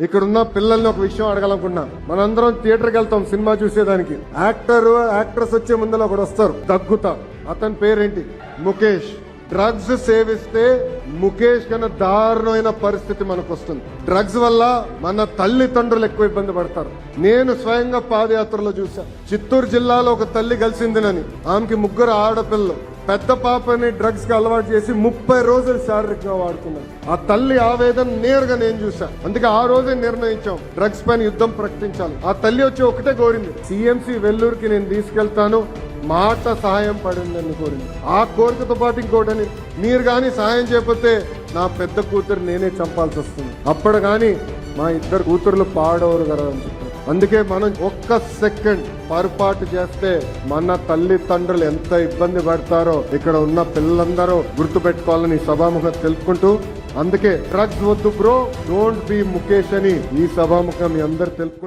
ఇక్కడ ఉన్న పిల్లల్ని ఒక విషయం అడగాలనుకున్నా. మనందరం థియేటర్కి వెళ్తాం సినిమా చూసేదానికి. యాక్ట్రెస్ వచ్చే ముందర ఒకడు వస్తారు దగ్గుతా. అతని పేరేంటి? ముఖేష్. డ్రగ్స్ సేవిస్తే ముఖేష్ కన్నా దారుణమైన పరిస్థితి మనకు వస్తుంది. డ్రగ్స్ వల్ల మన తల్లిదండ్రులు ఎక్కువ ఇబ్బంది పడతారు. నేను స్వయంగా పాదయాత్రలో చూసా. చిత్తూరు జిల్లాలో ఒక తల్లి కలిసిందినని, ఆమెకి 3 ఆడపిల్లలు. పెద్ద పాపని డ్రగ్స్ కి అలవాటు చేసి 30 రోజులు శారీరకంగా వాడుకున్నారు. ఆ తల్లి ఆవేదన నేరుగా నేను చూసా. అందుకే ఆ రోజే నిర్ణయించాం డ్రగ్స్ పైన యుద్ధం ప్రకటించాలి. ఆ తల్లి వచ్చి ఒకటే కోరింది, సిఎంసి వెల్లూరుకి నేను తీసుకెళ్తాను, మాట సహాయం పడిందని కోరింది. ఆ కోరికతో పాటు ఇంకోటని, మీరు కానీ సహాయం చేయకపోతే నా పెద్ద కూతురు నేనే చంపాల్సి వస్తుంది, అప్పుడు కానీ మా 2 కూతుర్లు పాడవరు కదా అని చెప్పారు. అందుకే మనం ఒక్క సెకండ్ పొరపాటు చేస్తే మన తల్లిదండ్రులు ఎంత ఇబ్బంది పడతారో ఇక్కడ ఉన్న పిల్లలందరూ గుర్తు పెట్టుకోవాలని సభాముఖం తెలుపుకుంటూ, అందుకే డ్రగ్స్ వద్దు బ్రో, డోంట్ బి ముఖేష్ అని ఈ సభాముఖం మీ అందరు తెలుపుకుంటూ